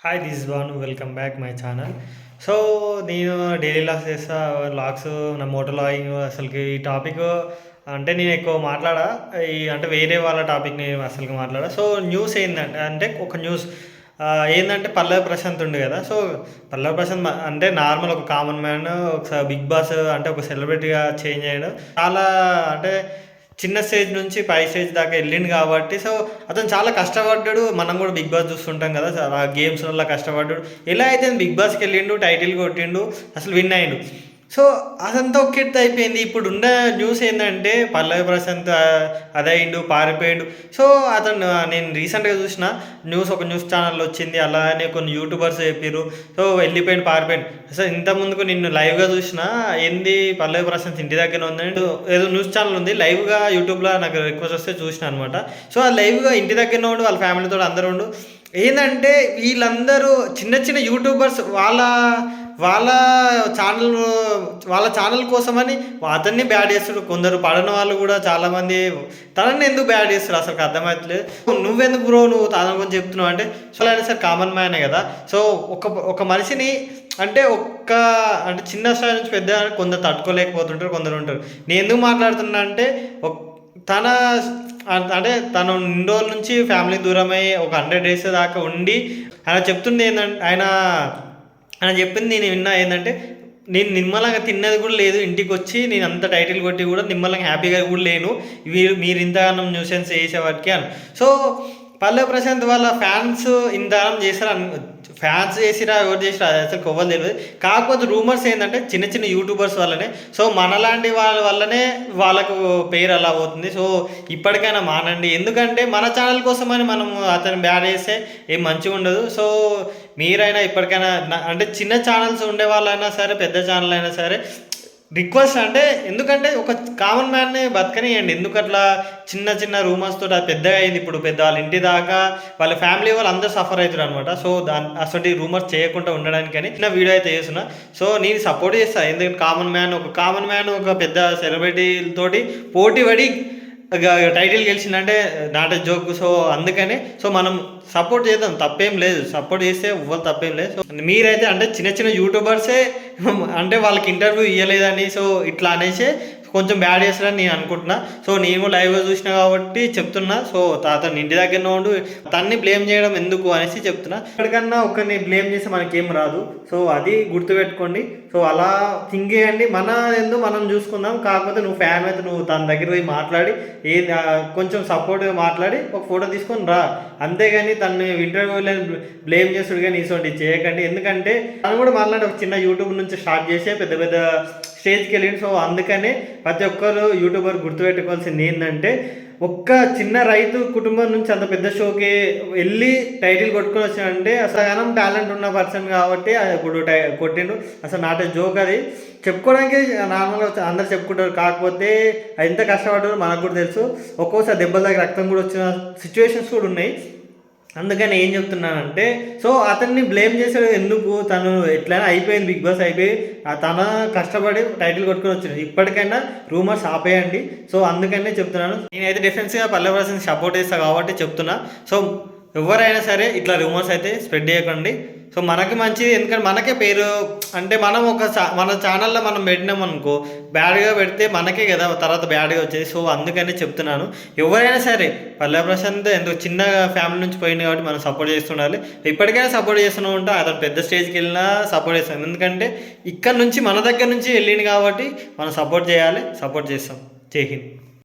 Hi this is Bhanu welcome back my channel. So నేను daily vlogs చేస్తా. Vlogs నా Moto vlogging అసలుకి ఈ టాపిక్ అంటే నేను ఎక్కువ మాట్లాడా అంటే వేరే వాళ్ళ టాపిక్ నేను అసలుకి మాట్లాడా. సో న్యూస్ ఏంటంటే అంటే ఒక న్యూస్ ఏంటంటే పల్లవి ప్రశాంత్ ఉండు కదా. సో పల్లవి ప్రశాంత్ అంటే నార్మల్ ఒక కామన్ మ్యాన్ ఒకసారి బిగ్ బాస్ అంటే ఒక సెలబ్రిటీగా చేంజ్ అయ్యాడు. చాలా అంటే చిన్న స్టేజ్ నుంచి పై స్టేజ్ దాకా వెళ్ళిండు కాబట్టి సో అతను చాలా కష్టపడ్డాడు. మనం కూడా బిగ్ బాస్ చూస్తుంటాం కదా, చాలా గేమ్స్ వల్ల కష్టపడ్డాడు. ఎలా అయితే బిగ్ బాస్కి వెళ్ళిండు, టైటిల్ కొట్టిండు, అసలు విన్ అయ్యిండు. సో అదంతా ఒక ఎత్తు అయిపోయింది. ఇప్పుడు ఉన్న న్యూస్ ఏంటంటే పల్లవి ప్రశాంత్ అదయిండు, పారిపోయాడు. సో అతను నేను రీసెంట్గా చూసిన న్యూస్, ఒక న్యూస్ ఛానల్లో వచ్చింది, అలానే కొన్ని యూట్యూబర్స్ చెప్పారు. సో వెళ్ళిపోయాడు, పారిపోయాడు. అసలు ఇంత ముందుకు నిన్ను లైవ్గా చూసిన ఏంది పల్లవి ప్రశాంత్ ఇంటి దగ్గర ఉందని ఏదో న్యూస్ ఛానల్ ఉంది, లైవ్గా యూట్యూబ్లో నాకు రిక్వెస్ట్ వస్తే చూసిన అనమాట. సో ఆ లైవ్గా ఇంటి దగ్గర ఉండు, వాళ్ళ ఫ్యామిలీతో అందరూ ఉండు. ఏంటంటే వీళ్ళందరూ చిన్న చిన్న యూట్యూబర్స్ వాళ్ళ ఛానల్ వాళ్ళ ఛానల్ కోసమని అతన్ని బ్యాడ్ చేస్తాడు. కొందరు పడని వాళ్ళు కూడా చాలామంది తనని ఎందుకు బ్యాడ్ చేస్తారు అసలు అర్థమవుతలేదు. నువ్వెందుకు బ్రో నువ్వు తన గురించి చెప్తున్నావు అంటే సో అయినా సార్ కామన్ మ్యానే కదా. సో ఒక మనిషిని అంటే అంటే చిన్న స్థాయి నుంచి పెద్ద కొందరు తట్టుకోలేకపోతుంటారు, కొందరు ఉంటారు. నేను ఎందుకు మాట్లాడుతున్నా అంటే తన అంటే తను ఇన్ని రోజుల నుంచి ఫ్యామిలీ దూరమై ఒక 100 days దాకా ఉండి ఆయన చెప్తుంది ఏంటంటే ఆయన చెప్పింది నేను విన్నా ఏంటంటే నేను నిమ్మలంగా తిన్నది కూడా లేదు, ఇంటికి వచ్చి నేను అంత టైటిల్ కొట్టి కూడా నిమ్మలంగా హ్యాపీగా కూడా లేను, మీరు ఇంతగానం న్యూసెన్స్ చేసేవాడికి అని. సో పల్లవి ప్రశాంత్ వాళ్ళ ఫ్యాన్స్ ఇంతగానం చేశారు, ఫ్యాన్స్ చేసిరా ఎవరు చేసిరా అసలు కొవ్వలు తెలియదు. కాకపోతే రూమర్స్ ఏంటంటే చిన్న చిన్న యూట్యూబర్స్ వల్లనే, సో మనలాంటి వాళ్ళ వల్లనే వాళ్ళకు పేరు అలా అవుతుంది. సో ఇప్పటికైనా మానండి, ఎందుకంటే మన ఛానల్ కోసమని మనం అతను బ్యాడ్ చేస్తే ఏం మంచిగా ఉండదు. సో మీరైనా ఇప్పటికైనా అంటే చిన్న ఛానల్స్ ఉండే వాళ్ళైనా సరే, పెద్ద ఛానల్ అయినా సరే రిక్వెస్ట్ అంటే, ఎందుకంటే ఒక కామన్ మ్యాన్ని బతకనియండి. ఎందుకు అట్లా చిన్న చిన్న రూమర్స్ తోటి అది పెద్దగా అయింది. ఇప్పుడు పెద్ద వాళ్ళ ఇంటి దాకా వాళ్ళ ఫ్యామిలీ వాళ్ళు అందరూ సఫర్ అవుతారు అనమాట. సో అసలు రూమర్స్ చేయకుండా ఉండడానికని చిన్న వీడియో అయితే చేస్తున్నా. సో నేను సపోర్ట్ చేస్తాను, ఎందుకంటే కామన్ మ్యాన్ ఒక పెద్ద సెలబ్రిటీలతోటి పోటీ పడి టైటిల్ గెలిచిందంటే నాట్ జోక్. సో అందుకని సో మనం సపోర్ట్ చేద్దాం, తప్పేం లేదు, సపోర్ట్ చేస్తే ఎవ్వరు తప్పేం లేదు. సో మీరైతే అంటే చిన్న చిన్న యూట్యూబర్సే అంటే వాళ్ళకి ఇంటర్వ్యూ ఇవ్వలేదని సో ఇట్లా అనేసి కొంచెం బ్యాడ్ చేస్తారని నేను అనుకుంటున్నా. సో నేను లైవ్గా చూసిన కాబట్టి చెప్తున్నా. సో అతను ఇంటి దగ్గర ఉండు, తన్ని బ్లేమ్ చేయడం ఎందుకు అనేసి చెప్తున్నా. ఎక్కడికన్నా ఒకరిని బ్లేమ్ చేస్తే మనకేం రాదు. సో అది గుర్తుపెట్టుకోండి. సో అలా థింక్ చేయండి, మన ఎందుకు మనం చూసుకుందాం. కాకపోతే నువ్వు ఫ్యాన్ అయితే నువ్వు తన దగ్గర పోయి మాట్లాడి కొంచెం సపోర్ట్గా మాట్లాడి ఒక ఫోటో తీసుకొని రా, అంతేగాని తను ఇంటర్వ్యూలో బ్లేమ్ చేస్తుడు కానీ ఇటువంటి చేయకండి. ఎందుకంటే తను కూడా మళ్ళీ ఒక చిన్న యూట్యూబ్ నుంచి స్టార్ట్ చేసే పెద్ద పెద్ద స్టేజ్కి వెళ్ళింది. సో అందుకనే ప్రతి ఒక్కరు యూట్యూబర్ గుర్తుపెట్టుకోవాల్సింది ఏంటంటే, ఒక్క చిన్న రైతు కుటుంబం నుంచి అంత పెద్ద షోకి వెళ్ళి టైటిల్ కొట్టుకొని వచ్చాడంటే అసలు టాలెంట్ ఉన్న పర్సన్ కాబట్టి ఇప్పుడు కొట్టిండు. అసలు నాటే జోక్ అది చెప్పుకోవడానికి నార్మల్గా అందరు చెప్పుకుంటారు, కాకపోతే ఎంత కష్టపడ్డారో మనకు కూడా తెలుసు. ఒక్కోసారి దెబ్బల దగ్గర రక్తం కూడా వచ్చిన సిచ్యువేషన్స్ కూడా ఉన్నాయి. అందుకని ఏం చెప్తున్నానంటే, సో అతన్ని బ్లేమ్ చేసాడు ఎందుకు, తను ఎట్లయినా అయిపోయింది, బిగ్ బాస్ అయిపోయి తన కష్టపడి టైటిల్ కొట్టుకొని వచ్చింది. ఇప్పటికైనా రూమర్స్ ఆపేయండి. సో అందుకనే చెప్తున్నాను, నేనైతే డిఫెన్స్గా పల్లవి ప్రశాంత్ సపోర్ట్ చేస్తాను కాబట్టి చెప్తున్నా. సో ఎవరైనా సరే ఇట్లా రూమర్స్ అయితే స్ప్రెడ్ చేయకండి. సో మనకి మంచిది, ఎందుకంటే మనకే పేరు. అంటే మనం మన ఛానల్లో మనం పెట్టినాం అనుకో, బ్యాడ్గా పెడితే మనకే కదా తర్వాత బ్యాడ్గా వచ్చేది. సో అందుకనే చెప్తున్నాను, ఎవరైనా సరే పల్లవి ప్రశాంత్ ఎందుకు చిన్న ఫ్యామిలీ నుంచి పోయింది కాబట్టి మనం సపోర్ట్ చేస్తుండాలి. ఇప్పటికైనా సపోర్ట్ చేస్తూనే ఉంటాం, అతను పెద్ద స్టేజ్కి వెళ్ళినా సపోర్ట్ చేస్తాం. ఎందుకంటే ఇక్కడ నుంచి మన దగ్గర నుంచి వెళ్ళింది కాబట్టి మనం సపోర్ట్ చేయాలి, సపోర్ట్ చేస్తాం. జై హింద్.